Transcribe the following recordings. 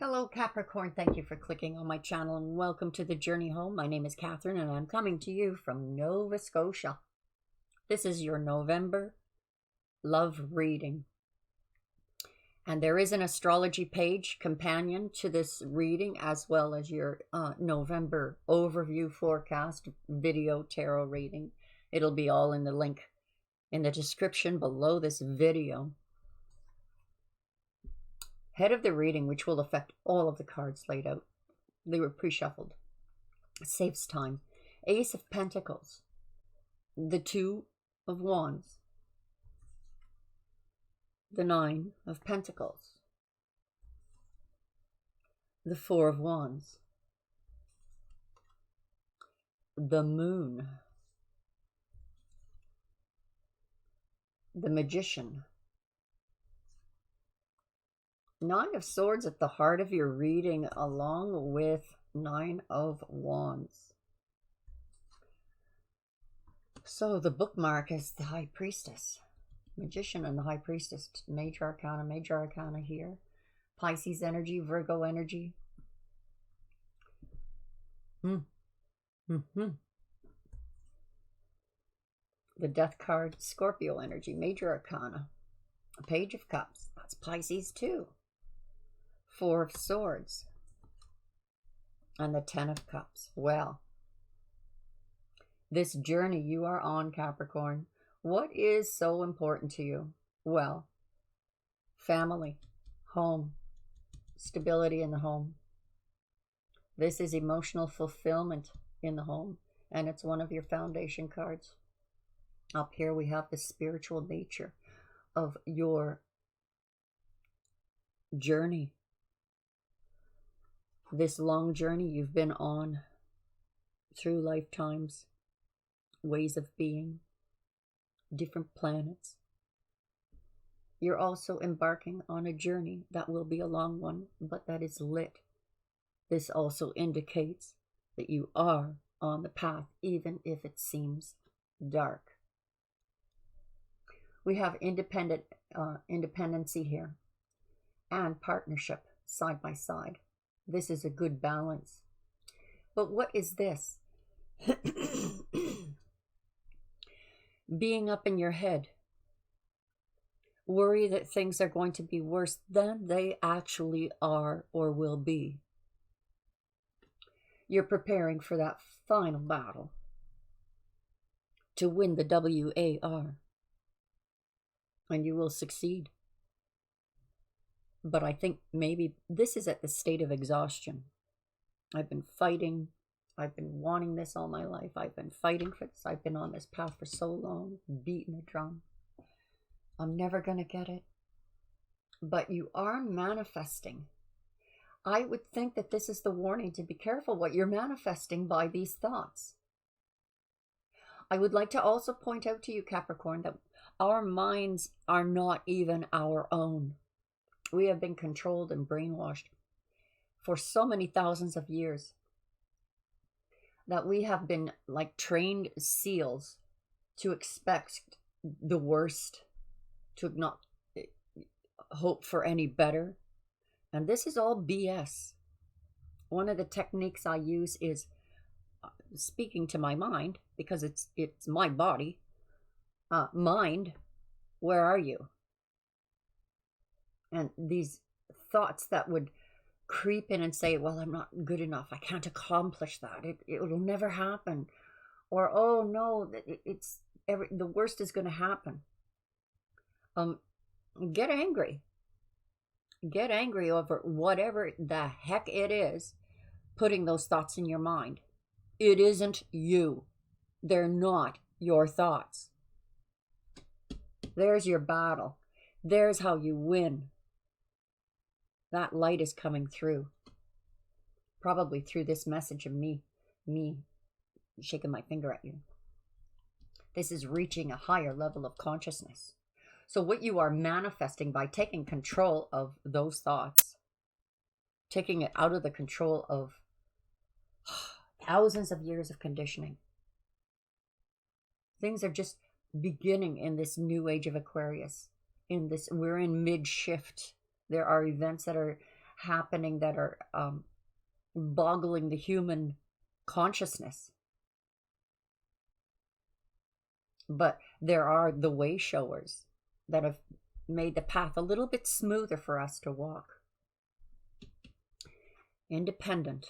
Hello Capricorn, thank you for clicking on my channel and welcome to the journey home. My name is Catherine and I'm coming to you from Nova Scotia. This is your November love reading. And there is an astrology page companion to this reading, as well as your November overview forecast video tarot reading. It'll be all in the link in the description below this video. Head of the reading, which will affect all of the cards laid out. They were pre-shuffled. It saves time. Ace of Pentacles. The Two of Wands. The Nine of Pentacles. The Four of Wands. The Moon. The Magician. Nine of Swords at the heart of your reading, along with Nine of Wands. So the bookmark is the High Priestess. Magician and the High Priestess. Major Arcana here. Pisces energy, Virgo energy. The Death card, Scorpio energy, Major Arcana. A Page of Cups, that's Pisces too. Four of Swords. And the Ten of Cups. Well, this journey you are on, Capricorn, what is so important to you? Well, family, home, stability in the home. This is emotional fulfillment in the home, and it's one of your foundation cards. Up here we have the spiritual nature of your journey. This long journey you've been on through lifetimes, ways of being, different planets. You're also embarking on a journey that will be a long one, but that is lit. This also indicates that you are on the path, even if it seems dark. We have independency here and partnership side by side. This is a good balance. But what is this? Being up in your head. Worry that things are going to be worse than they actually are or will be. You're preparing for that final battle to win the WAR. And you will succeed. But I think maybe this is at the state of exhaustion. I've been fighting. I've been wanting this all my life. I've been fighting for this. I've been on this path for so long, beating the drum. I'm never going to get it. But you are manifesting. I would think that this is the warning to be careful what you're manifesting by these thoughts. I would like to also point out to you, Capricorn, that our minds are not even our own. We have been controlled and brainwashed for so many thousands of years that we have been like trained seals to expect the worst, to not hope for any better. And this is all BS. One of the techniques I use is speaking to my mind, because it's my body. Mind, where are you? And these thoughts that would creep in and say, well, I'm not good enough. I can't accomplish that. It'll never happen. Or, oh no, the worst is going to happen. Get angry. Get angry over whatever the heck it is putting those thoughts in your mind. It isn't you. They're not your thoughts. There's your battle. There's how you win. That light is coming through. Probably through this message of me shaking my finger at you. This is reaching a higher level of consciousness. So what you are manifesting by taking control of those thoughts, taking it out of the control of thousands of years of conditioning. Things are just beginning in this new age of Aquarius. We're in mid-shift. There are events that are happening that are boggling the human consciousness. But there are the way showers that have made the path a little bit smoother for us to walk. Independent.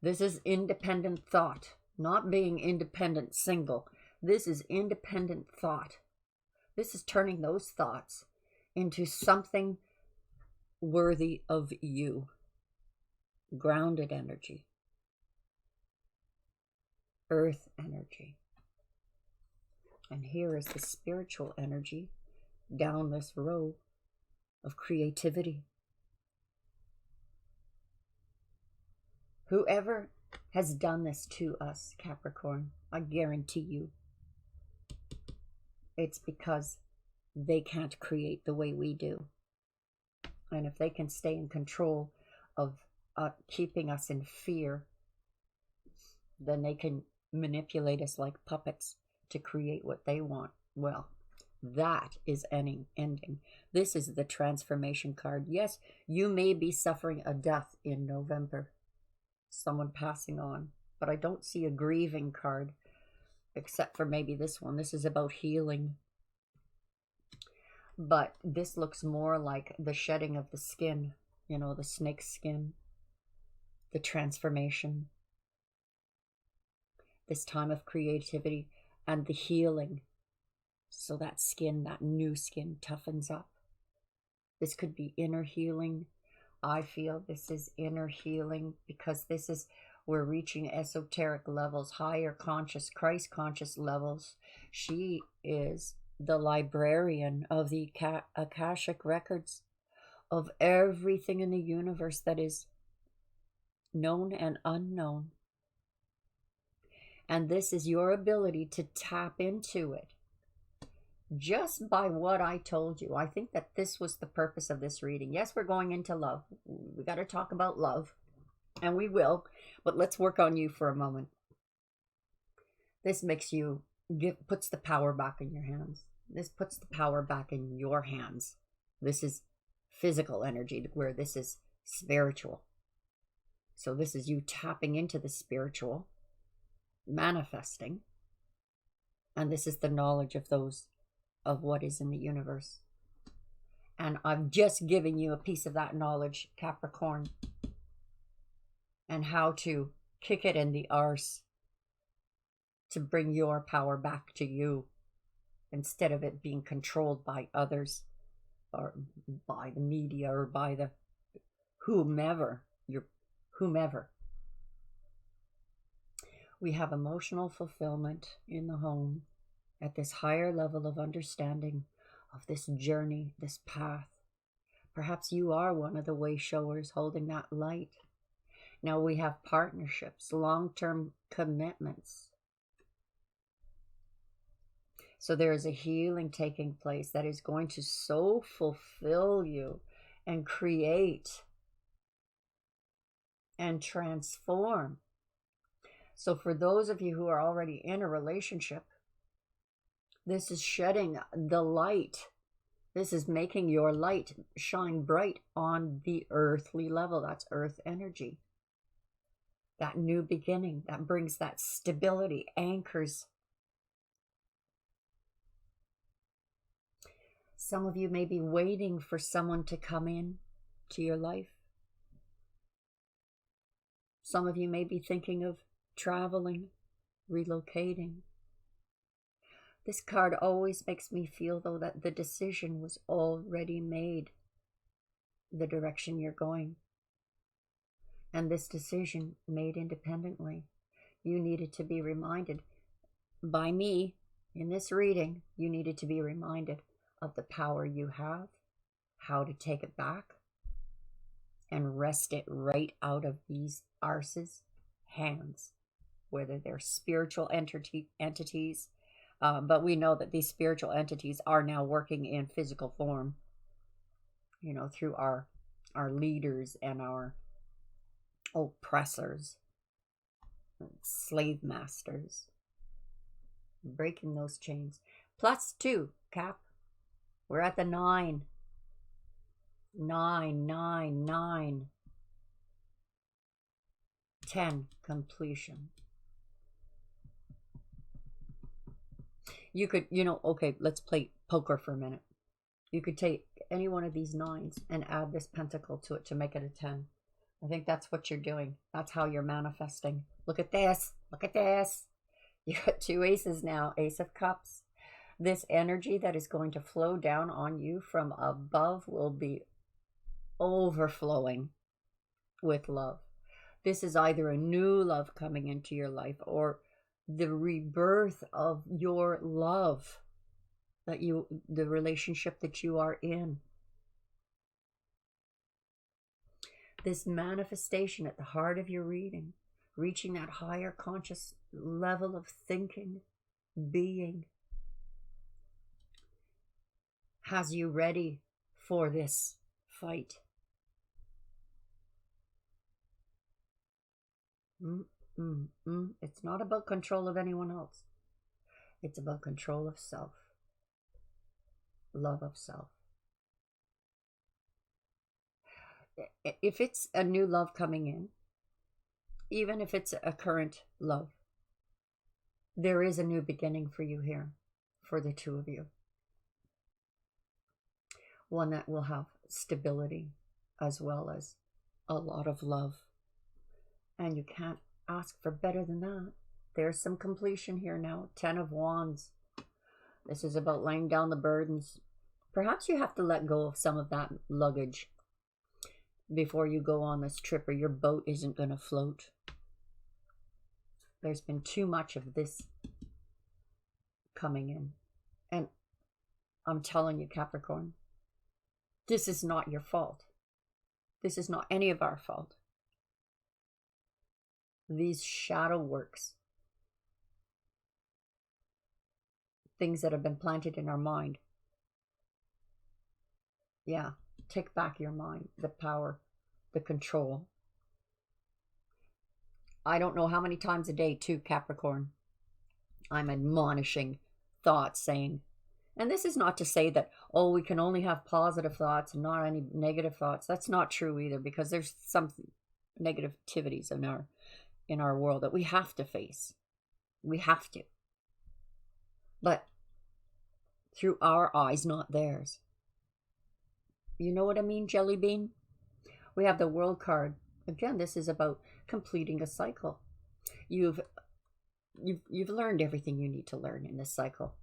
This is independent thought, not being independent single. This is independent thought. This is turning those thoughts into something worthy of you. Grounded energy. Earth energy. And here is the spiritual energy down this row of creativity. Whoever has done this to us, Capricorn, I guarantee you, it's because they can't create the way we do. And if they can stay in control of keeping us in fear, then they can manipulate us like puppets to create what they want. Well, that is ending. This is the transformation card. Yes, you may be suffering a death in November. Someone passing on. But I don't see a grieving card, except for maybe this one. This is about healing. But this looks more like the shedding of the skin. You know, the snake skin. The transformation. This time of creativity and the healing. So that skin, that new skin, toughens up. This could be inner healing. I feel this is inner healing because this is, we're reaching esoteric levels, higher conscious, Christ conscious levels. She is the librarian of the Akashic records of everything in the universe that is known and unknown. And this is your ability to tap into it. Just by what I told you, I think that this was the purpose of this reading. Yes, we're going into love. We got to talk about love, and we will, but let's work on you for a moment. This makes you, puts the power back in your hands. This puts the power back in your hands. This is physical energy, where this is spiritual. So this is you tapping into the spiritual, manifesting, and this is the knowledge of what is in the universe. And I'm just giving you a piece of that knowledge, Capricorn, and how to kick it in the arse to bring your power back to you instead of it being controlled by others or by the media or by the whomever. We have emotional fulfillment in the home at this higher level of understanding of this journey, this path. Perhaps you are one of the way showers holding that light. Now we have partnerships, long-term commitments. So there is a healing taking place that is going to so fulfill you and create and transform. So for those of you who are already in a relationship, this is shedding the light. This is making your light shine bright on the earthly level. That's earth energy. That new beginning, that brings that stability, anchors. Some of you may be waiting for someone to come in to your life. Some of you may be thinking of traveling, relocating. This card always makes me feel, though, that the decision was already made, the direction you're going. And this decision made independently. You needed to be reminded by me in this reading. You needed to be reminded of the power you have, how to take it back, and wrest it right out of these arses' hands, whether they're spiritual entities. But we know that these spiritual entities are now working in physical form, you know, through our leaders and our oppressors, slave masters, breaking those chains. +2, Cap. We're at the 9. 9, 9, 9. 10, completion. You could, okay, let's play poker for a minute. You could take any one of these 9s and add this pentacle to it to make it a 10. I think that's what you're doing. That's how you're manifesting. Look at this. Look at this. You got 2 aces now. Ace of Cups. This energy that is going to flow down on you from above will be overflowing with love. This is either a new love coming into your life or the rebirth of your love, the relationship that you are in. This manifestation at the heart of your reading, reaching that higher conscious level of thinking, being, has you ready for this fight. It's not about control of anyone else. It's about control of self. Love of self. If it's a new love coming in, even if it's a current love, there is a new beginning for you here, for the 2 of you. One that will have stability as well as a lot of love. And you can't ask for better than that. There's some completion here now. 10 of Wands. This is about laying down the burdens. Perhaps you have to let go of some of that luggage before you go on this trip, or your boat isn't going to float. There's been too much of this coming in. And I'm telling you, Capricorn, this is not your fault. This is not any of our fault. These shadow works, things that have been planted in our mind. Yeah, take back your mind, the power, the control. I don't know how many times a day too, Capricorn, I'm admonishing thoughts saying, and this is not to say that, oh, we can only have positive thoughts and not any negative thoughts. That's not true either, because there's some negativities in our world that we have to face. We have to. But through our eyes, not theirs. You know what I mean, Jelly Bean? We have the World card. Again, this is about completing a cycle. You've learned everything you need to learn in this cycle.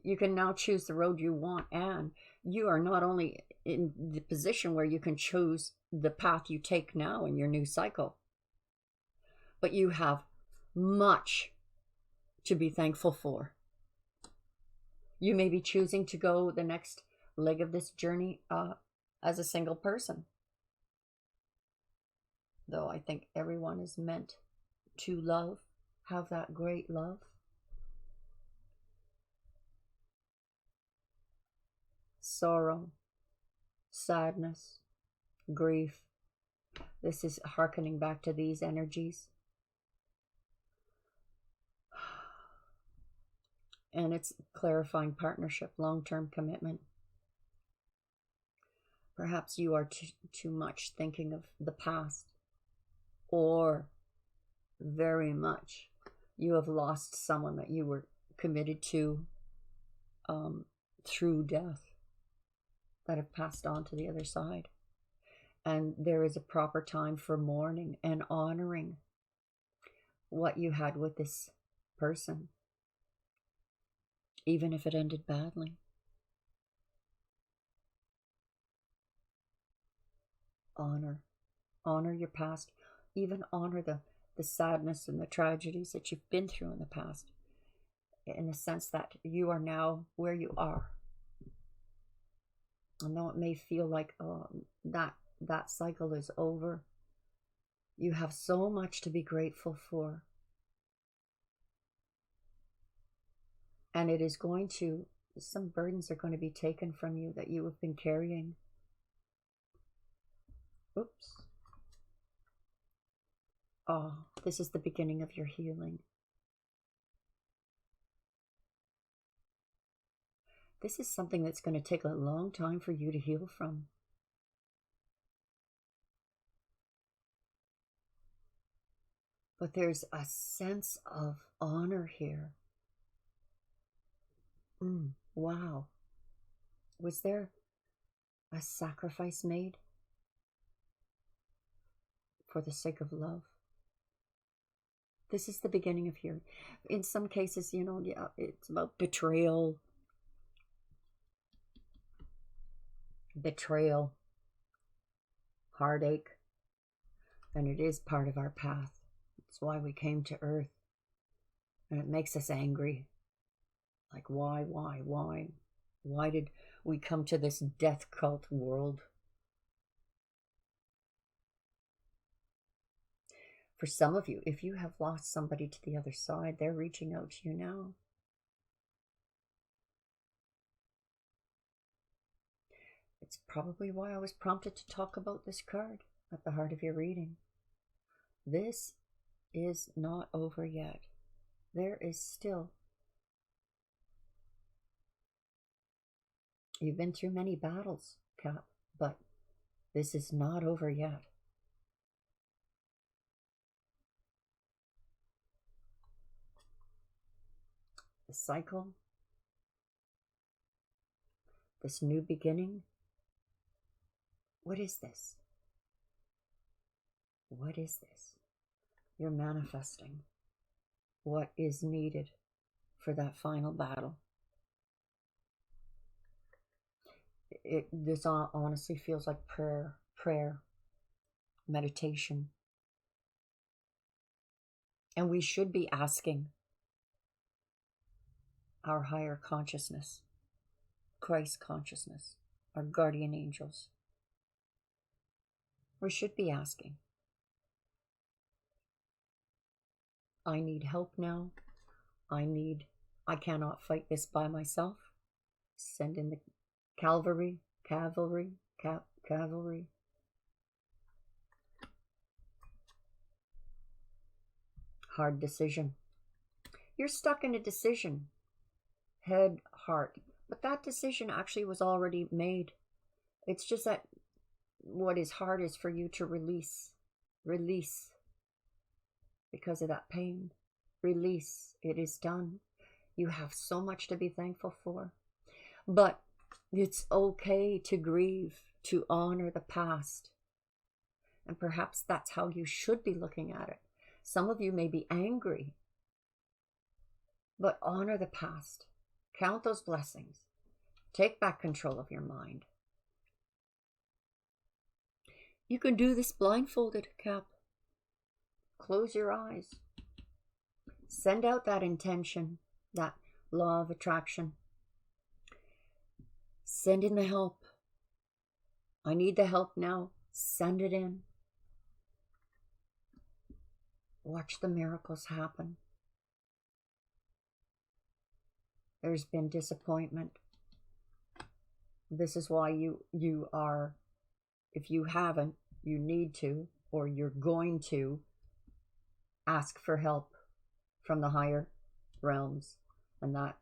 You can now choose the road you want, and you are not only in the position where you can choose the path you take now in your new cycle, but you have much to be thankful for. You may be choosing to go the next leg of this journey as a single person. Though I think everyone is meant to love, have that great love. Sorrow, sadness, grief. This is hearkening back to these energies. And it's clarifying partnership, long-term commitment. Perhaps you are too much thinking of the past, or very much you have lost someone that you were committed to through death, that have passed on to the other side. And there is a proper time for mourning and honoring what you had with this person, even if it ended badly. Honor your past. Even honor the sadness and the tragedies that you've been through in the past, in the sense that you are now where you are. I know it may feel like that cycle is over. You have so much to be grateful for. And it is going to, some burdens are going to be taken from you that you have been carrying. Oops. Oh, this is the beginning of your healing. This is something that's going to take a long time for you to heal from. But there's a sense of honor here. Wow. Was there a sacrifice made for the sake of love? This is the beginning of here. In some cases, you know, yeah, it's about betrayal. Betrayal. Heartache. And it is part of our path. It's why we came to Earth. And it makes us angry. Like, why? Why did we come to this death cult world? For some of you, if you have lost somebody to the other side, they're reaching out to you now. It's probably why I was prompted to talk about this card at the heart of your reading. This is not over yet. There is still. You've been through many battles, Cap, but this is not over yet. The cycle, this new beginning. What is this? What is this? You're manifesting what is needed for that final battle. This honestly feels like prayer, meditation. And we should be asking our higher consciousness, Christ consciousness, our guardian angels. We should be asking, I need help now. I cannot fight this by myself. Send in the cavalry. Hard decision. You're stuck in a decision. Head, heart. But that decision actually was already made. It's just that what is hard is for you to release. Release. Because of that pain. Release. It is done. You have so much to be thankful for. But it's okay to grieve, to honor the past. And perhaps that's how you should be looking at it. Some of you may be angry, but honor the past. Count those blessings. Take back control of your mind. You can do this blindfolded, Cap. Close your eyes. Send out that intention, that law of attraction. Send in the help. I need the help now. Send it in. Watch the miracles happen. There's been disappointment. This is why you are, if you haven't, you need to, or you're going to, ask for help from the higher realms. And that,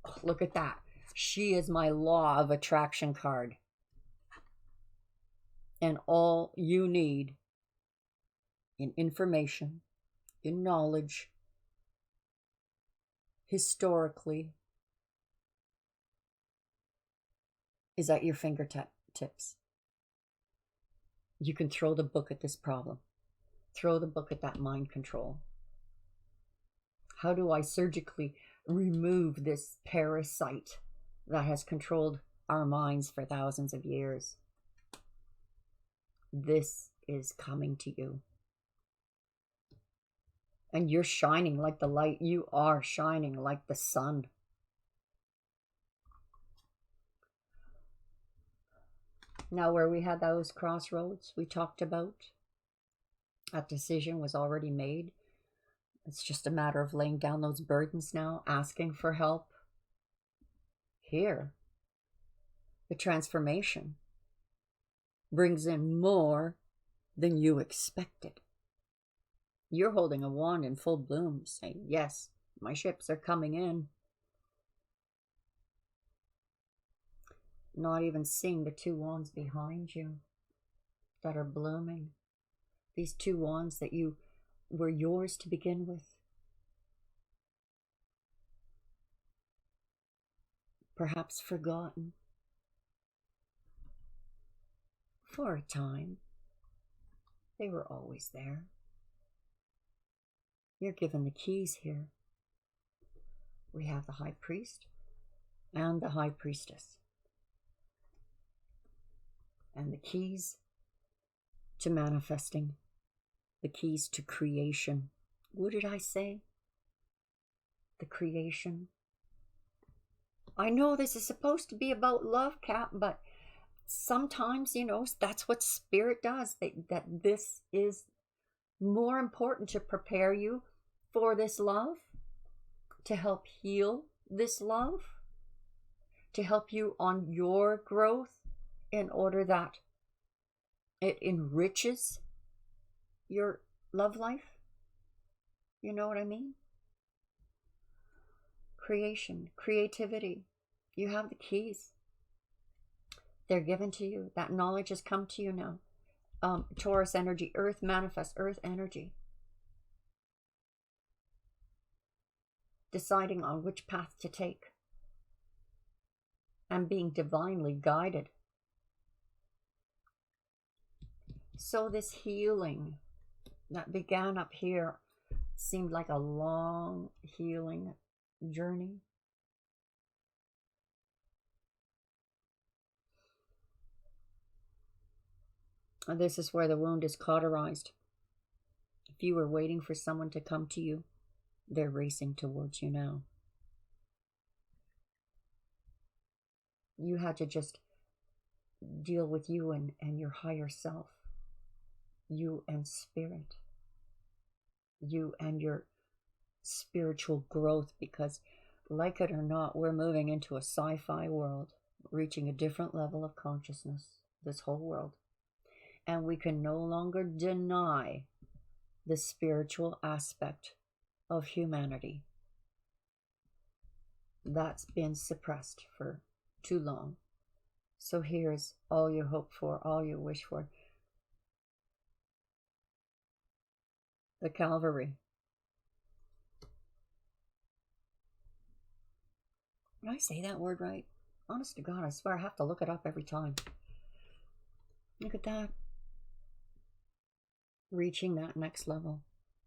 oh, look at that. She is my law of attraction card. And all you need in information, in knowledge, historically, is at your fingertips. You can throw the book at this problem. Throw the book at that mind control. How do I surgically remove this parasite that has controlled our minds for thousands of years? This is coming to you. And you're shining like the light. You are shining like the sun. Now, where we had those crossroads we talked about, that decision was already made. It's just a matter of laying down those burdens now, asking for help. Here, the transformation brings in more than you expected. You're holding a wand in full bloom, saying, yes, my ships are coming in. Not even seeing the two wands behind you that are blooming. These two wands that you were yours to begin with. Perhaps forgotten for a time. They were always there. You're given the keys here. We have the High Priest and the High Priestess. And the keys to manifesting, the keys to creation. What did I say? The creation. I know this is supposed to be about love, Cap, but sometimes, you know, that's what Spirit does. That this is more important to prepare you for this love, to help heal this love, to help you on your growth in order that it enriches your love life. You know what I mean? Creation, creativity. You have the keys. They're given to you. That knowledge has come to you now. Taurus energy, earth manifest, earth energy. Deciding on which path to take. And being divinely guided. So this healing that began up here seemed like a long healing journey. And this is where the wound is cauterized. If you were waiting for someone to come to you, they're racing towards you now. You had to just deal with you and your higher self. You and spirit. You and your spiritual growth, because like it or not, we're moving into a sci-fi world, reaching a different level of consciousness, this whole world. And we can no longer deny the spiritual aspect of humanity. That's been suppressed for too long. So here's all you hope for, all you wish for. The Calvary. Did I say that word right? Honest to God, I swear I have to look it up every time. Look at that. Reaching that next level.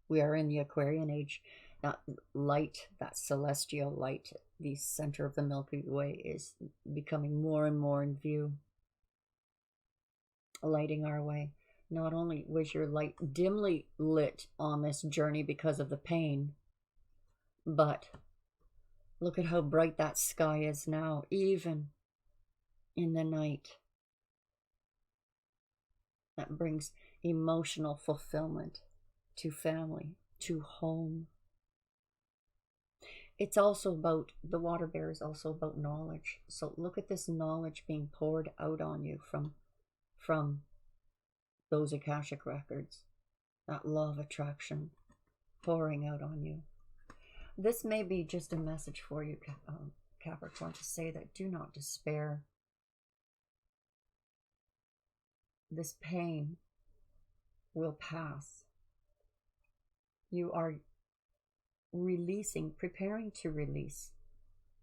We are in the Aquarian age. That light, that celestial light, the center of the Milky Way, is becoming more and more in view. Lighting our way. Not only was your light dimly lit on this journey because of the pain, but look at how bright that sky is now, even in the night. That brings emotional fulfillment to family, to home. It's also about, the water bear is also about knowledge. So look at this knowledge being poured out on you from those Akashic records. That law of attraction pouring out on you. This may be just a message for you, Capricorn, to say that do not despair. This pain will pass. You are releasing, preparing to release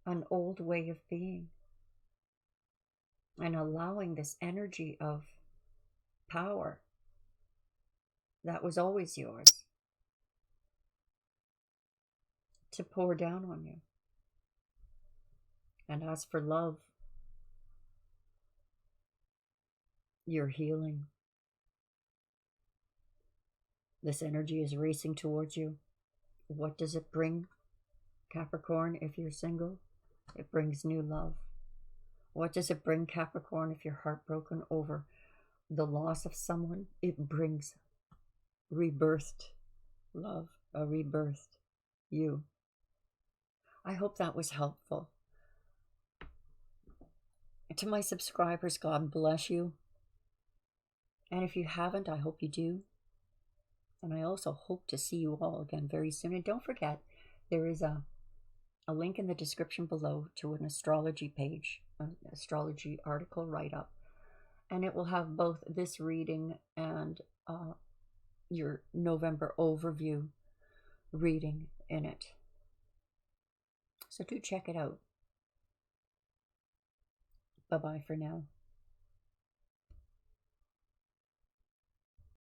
an old way of being and allowing this energy of power that was always yours to pour down on you. And as for love, you're healing. This energy is racing towards you. What does it bring, Capricorn, if you're single? It brings new love. What does it bring, Capricorn, if you're heartbroken over the loss of someone? It brings rebirthed love, a rebirthed you. I hope that was helpful. To my subscribers, God bless you. And if you haven't, I hope you do. And I also hope to see you all again very soon. And don't forget, there is a link in the description below to an astrology page, an astrology article write-up. And it will have both this reading and your November overview reading in it. So do check it out. Bye-bye for now.